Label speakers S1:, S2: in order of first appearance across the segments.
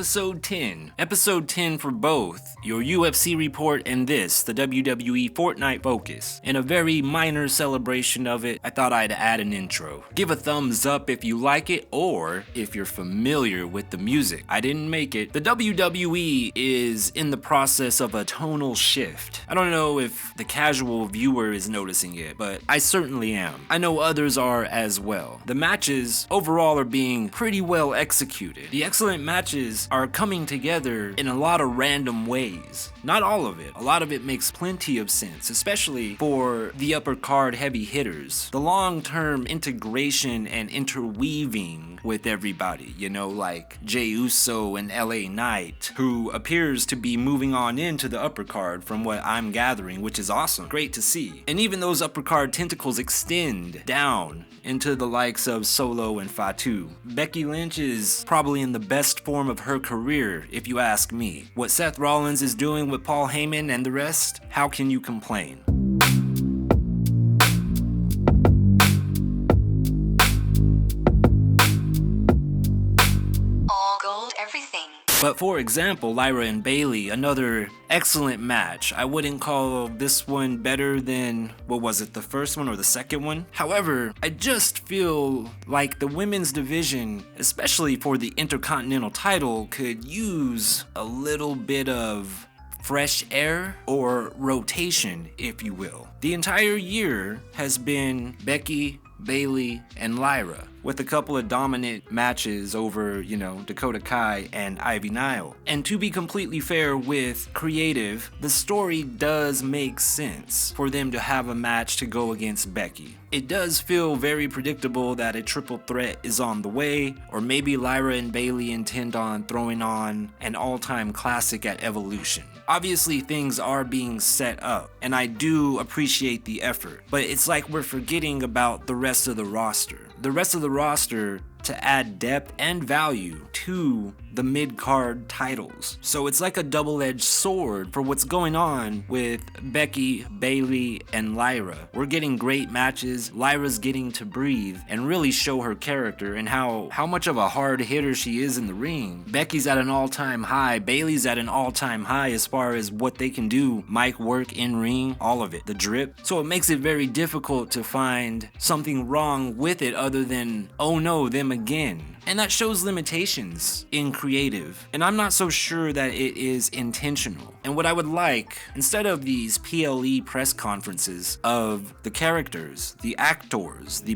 S1: episode 10. Episode 10 for both your UFC report and this, the WWE Fortnite focus. In a very minor celebration of it, I thought I'd add an intro. Give a thumbs up if you like it or if you're familiar with the music. I didn't make it. The WWE is in the process of a tonal shift. I don't know if the casual viewer is noticing it, but I certainly am. I know others are as well. The matches overall are being pretty well executed. The excellent matches are coming together in a lot of random ways. Not all of it. A lot of it makes plenty of sense, especially for the upper card heavy hitters. The long-term integration and interweaving with everybody, you know, like Jey Uso and LA Knight, who appears to be moving on into the upper card from what I'm gathering, which is awesome. Great to see. And even those upper card tentacles extend down into the likes of Solo and Fatu. Becky Lynch is probably in the best form of her career, if you ask me. What Seth Rollins is doing with Paul Heyman and the rest, how can you complain?
S2: All gold, everything.
S1: But for example, Lyra and Bayley, another excellent match. I wouldn't call this one better than, what was it, the first one or the second one? However, I just feel like the women's division, especially for the Intercontinental title, could use a little bit of fresh air or rotation, if you will. The entire year has been Becky, Bayley, and Lyra, with a couple of dominant matches over, you know, Dakota Kai and Ivy Nile. And to be completely fair with creative, the story does make sense for them to have a match to go against Becky. It does feel very predictable that a triple threat is on the way, or maybe Lyra and Bayley intend on throwing on an all-time classic at Evolution. Obviously, things are being set up, and I do appreciate the effort, but it's like we're forgetting about the rest of the roster. The rest of the roster to add depth and value to the mid-card titles. So it's like a double-edged sword for what's going on with Becky, Bayley, and Lyra. We're getting great matches, Lyra's getting to breathe and really show her character and how much of a hard hitter she is in the ring. Becky's at an all-time high, Bayley's at an all-time high as far as what they can do, mic work, in ring, all of it, the drip. So it makes it very difficult to find something wrong with it other than, oh no, them again. And that shows limitations in creative. And I'm not so sure that it is intentional. And what I would like, instead of these PLE press conferences of the characters, the actors, the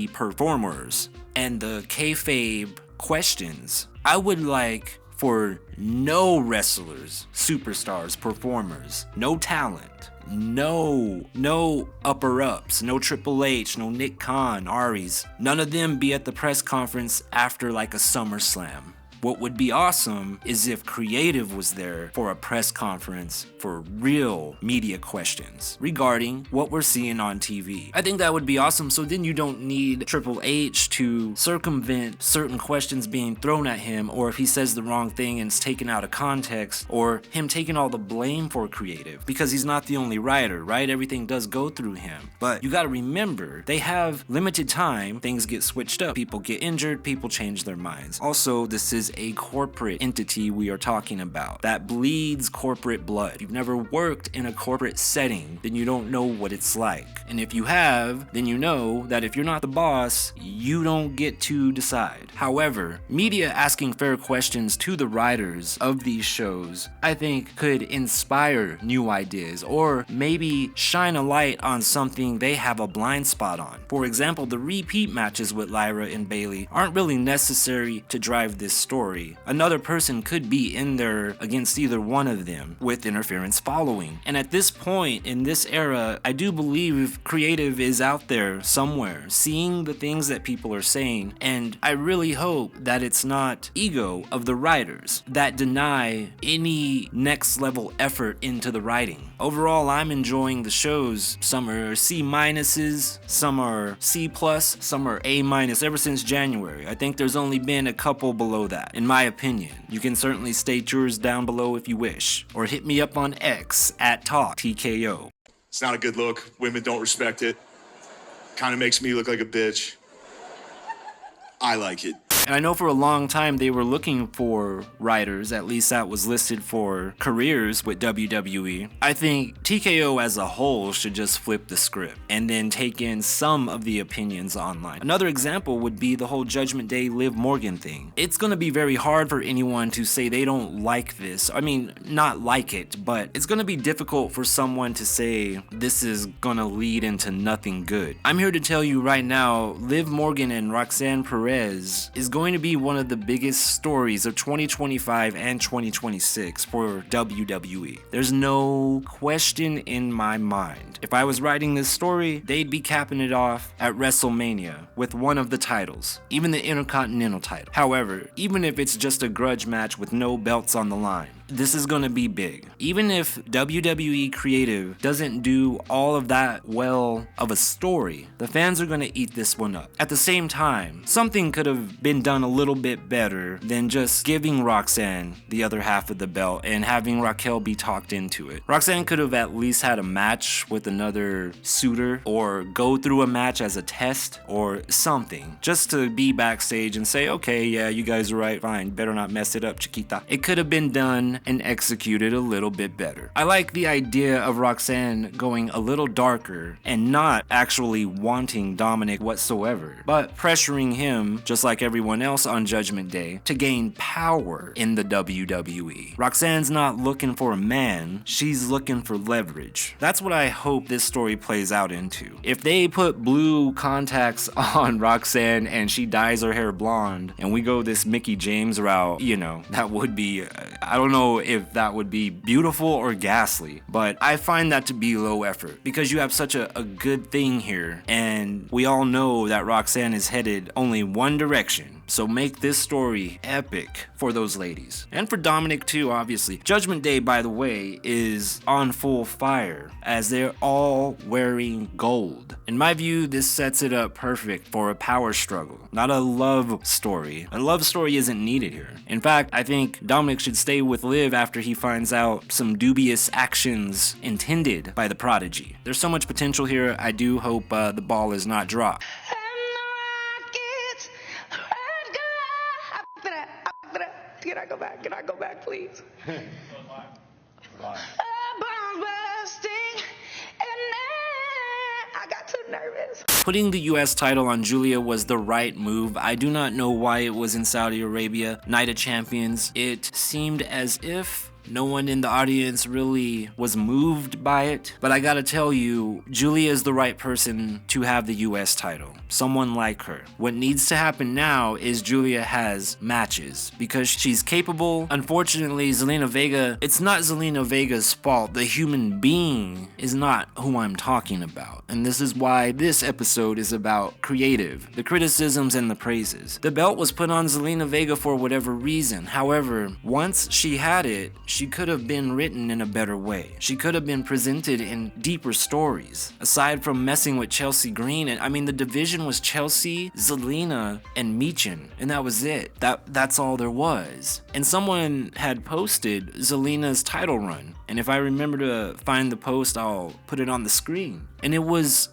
S1: performers, and the kayfabe questions, I would like for no wrestlers, superstars, performers, no talent, no upper ups, no Triple H, no Nick Khan, Aries, none of them be at the press conference after like a SummerSlam. What would be awesome is if creative was there for a press conference for real media questions regarding what we're seeing on TV. I think that would be awesome, so then you don't need Triple H to circumvent certain questions being thrown at him, or if he says the wrong thing and it's taken out of context, or him taking all the blame for creative, because he's not the only writer, right? Everything does go through him. But you gotta remember, they have limited time, things get switched up, people get injured, people change their minds. Also, this is a corporate entity we are talking about that bleeds corporate blood. If you've never worked in a corporate setting, then you don't know what it's like. And if you have, then you know that if you're not the boss, you don't get to decide. However, media asking fair questions to the writers of these shows, I think, could inspire new ideas or maybe shine a light on something they have a blind spot on. For example, the repeat matches with Lyra and Bayley aren't really necessary to drive this story. Another person could be in there against either one of them with interference following. And at this point in this era, I do believe creative is out there somewhere, seeing the things that people are saying, and I really hope that it's not ego of the writers that deny any next level effort into the writing. Overall, I'm enjoying the shows. Some are C minuses, some are C plus, some are A minus ever since January. I think there's only been a couple below that, in my opinion. You can certainly state yours down below if you wish, or hit me up on X at TKO.
S3: It's not a good look. Women don't respect it. Kind of makes me look like a bitch. I like it.
S1: And I know for a long time they were looking for writers, at least that was listed for careers with WWE. I think TKO as a whole should just flip the script and then take in some of the opinions online. Another example would be the whole Judgment Day Liv Morgan thing. It's gonna be very hard for anyone to say they don't like this. I mean, not like it, but it's gonna be difficult for someone to say this is gonna lead into nothing good. I'm here to tell you right now, Liv Morgan and Roxann Perez is going to be one of the biggest stories of 2025 and 2026 for WWE. There's no question in my mind. If I was writing this story, they'd be capping it off at WrestleMania with one of the titles, even the Intercontinental title. However, even if it's just a grudge match with no belts on the line, this is gonna be big. Even if WWE Creative doesn't do all of that well of a story, the fans are gonna eat this one up. At the same time, something could have been done a little bit better than just giving Roxann the other half of the belt and having Raquel be talked into it. Roxann could have at least had a match with another suitor, or go through a match as a test or something, just to be backstage and say, okay, yeah, you guys are right, fine, better not mess it up, Chiquita. It could have been done and executed a little bit better. I like the idea of Roxann going a little darker and not actually wanting Dominic whatsoever, but pressuring him, just like everyone else on Judgment Day, to gain power in the WWE. Roxann's not looking for a man, she's looking for leverage. That's what I hope this story plays out into. If they put blue contacts on Roxann and she dyes her hair blonde and we go this Mickie James route, you know, that would be, I don't know if that would be beautiful or ghastly, but I find that to be low effort because you have such a good thing here, and we all know that Roxann is headed only one direction. So make this story epic for those ladies. And for Dominic too, obviously. Judgment Day, by the way, is on full fire as they're all wearing gold. In my view, this sets it up perfect for a power struggle, not a love story. A love story isn't needed here. In fact, I think Dominic should stay with Liv after he finds out some dubious actions intended by the Prodigy. There's so much potential here. I do hope the ball is not dropped.
S2: Can I go back? Can I go back, please? I got too nervous.
S1: Putting the US title on Julia was the right move. I do not know why it was in Saudi Arabia, Night of Champions. It seemed as if no one in the audience really was moved by it, but I gotta tell you, Julia is the right person to have the US title. Someone like her. What needs to happen now is Julia has matches because she's capable. Unfortunately, Zelina Vega, it's not Zelina Vega's fault. The human being is not who I'm talking about. And this is why this episode is about creative, the criticisms and the praises. The belt was put on Zelina Vega for whatever reason. However, once she had it, she could have been written in a better way. She could have been presented in deeper stories. Aside from messing with Chelsea Green, and I mean the division was Chelsea, Zelina, and Michin, and that was it. That's all there was. And someone had posted Zelina's title run, and if I remember to find the post, I'll put it on the screen. And it was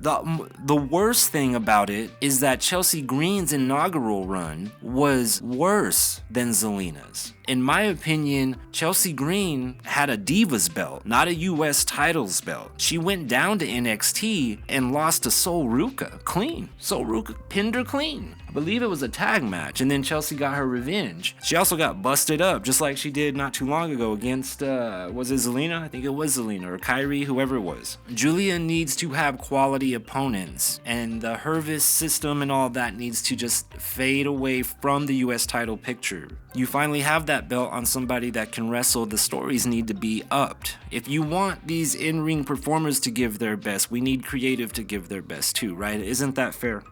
S1: the worst thing about it is that Chelsea Green's inaugural run was worse than Zelina's. In my opinion, Chelsea Green had a Divas belt, not a US titles belt. She went down to NXT and lost to Sol Ruca clean. Sol Ruca pinned her clean. I believe it was a tag match, and then Chelsea got her revenge. She also got busted up, just like she did not too long ago against, was it Zelina? I think it was Zelina, or Kyrie, whoever it was. Julia needs to have quality opponents, and the Hervis system and all that needs to just fade away from the US title picture. You finally have that belt on somebody that can wrestle. The stories need to be upped. If you want these in-ring performers to give their best, we need creative to give their best too, right? Isn't that fair?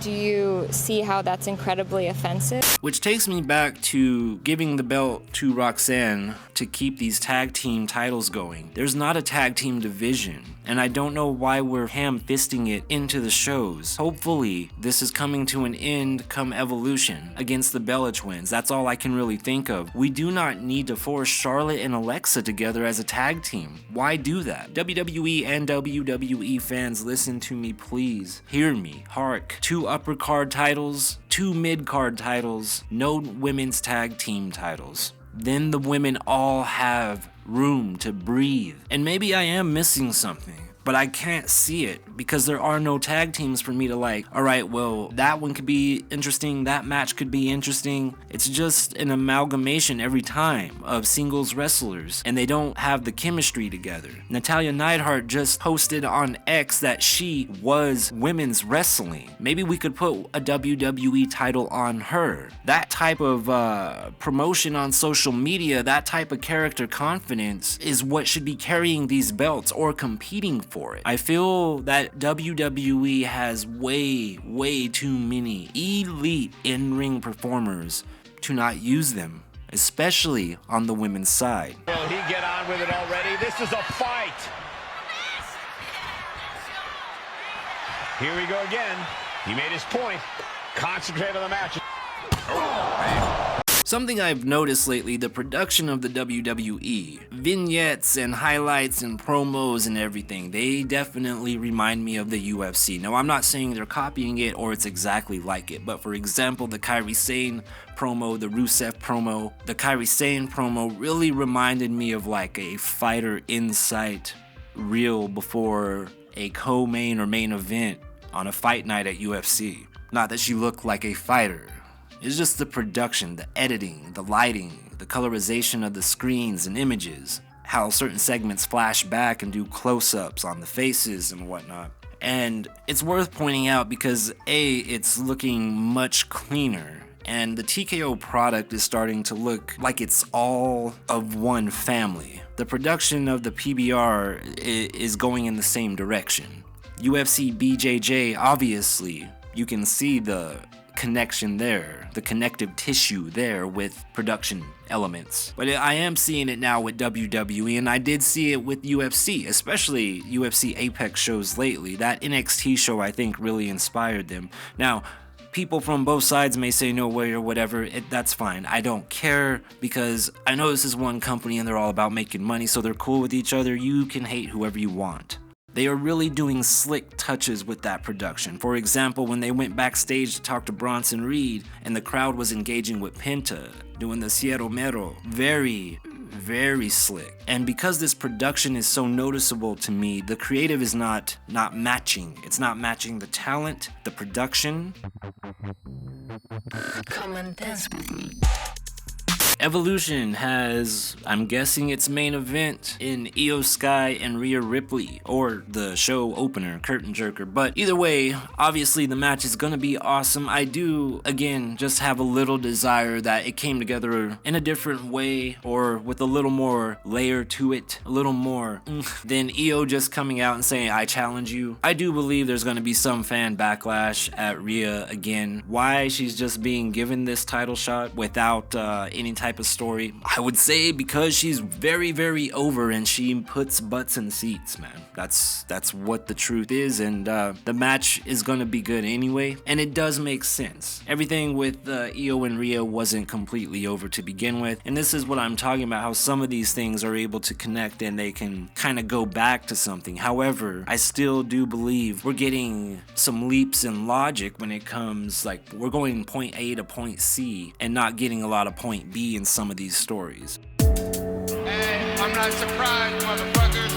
S4: Do you see how that's incredibly offensive?
S1: Which takes me back to giving the belt to Roxann to keep these tag team titles going. There's not a tag team division, and I don't know why we're ham-fisting it into the shows. Hopefully, this is coming to an end come Evolution against the Bella Twins. That's all I can really think of. We do not need to force Charlotte and Alexa together as a tag team. Why do that? WWE and WWE fans, listen to me, please. Hear me. Hark to upper card titles, 2 mid card titles, no women's tag team titles. Then the women all have room to breathe. And maybe I am missing something, but I can't see it because there are no tag teams for me to like, all right, well, that one could be interesting, that match could be interesting. It's just an amalgamation every time of singles wrestlers, and they don't have the chemistry together. Natalya Neidhart just posted on X that she was women's wrestling. Maybe we could put a WWE title on her. That type of promotion on social media, that type of character confidence is what should be carrying these belts or competing for it. I feel that WWE has way too many elite in-ring performers to not use them, especially on the women's side.
S5: Will he get on with it already? This is a fight. Here we go again. He made his point. Concentrate on the match. Oh, man.
S1: Something I've noticed lately, the production of the WWE, vignettes and highlights and promos and everything, they definitely remind me of the UFC. Now, I'm not saying they're copying it or it's exactly like it, but for example, the Kairi Sane promo, the Rusev promo, the Kairi Sane promo really reminded me of like a Fighter Insight reel before a co-main or main event on a fight night at UFC. Not that she looked like a fighter. It's just the production, the editing, the lighting, the colorization of the screens and images, how certain segments flash back and do close-ups on the faces and whatnot. And it's worth pointing out because A, it's looking much cleaner, and the TKO product is starting to look like it's all of one family. The production of the PBR is going in the same direction. UFC BJJ, obviously, you can see the connection there, the connective tissue there with production elements. But I am seeing it now with WWE, and I did see it with UFC, especially UFC Apex shows lately. That NXT show, I think, really inspired them. Now, people from both sides may say no way or whatever, that's fine. I don't care because I know this is one company and they're all about making money, so they're cool with each other. You can hate whoever you want. They are really doing slick touches with that production. For example, when they went backstage to talk to Bronson Reed and the crowd was engaging with Penta, doing the Cierro Mero, very slick. And because this production is so noticeable to me, the creative is not matching. It's not matching the talent, the production.
S6: Come and dance with me.
S1: Evolution has, I'm guessing, its main event in Io Sky and Rhea Ripley, or the show opener, Curtain Jerker. But either way, obviously the match is gonna be awesome. I do, again, just have a little desire that it came together in a different way, or with a little more layer to it, a little more than Io just coming out and saying, I challenge you. I do believe there's gonna be some fan backlash at Rhea again. Why she's just being given this title shot without any type of story. I would say because she's very over and she puts butts in seats, man. That's what the truth is, and the match is gonna be good anyway, and it does make sense. Everything with Io and Rhea wasn't completely over to begin with, and this is what I'm talking about, how some of these things are able to connect and they can kind of go back to something. However, I still do believe we're getting some leaps in logic when it comes, like, we're going point A to point C and not getting a lot of point B in some of these stories.
S7: Hey, I'm not surprised, motherfuckers.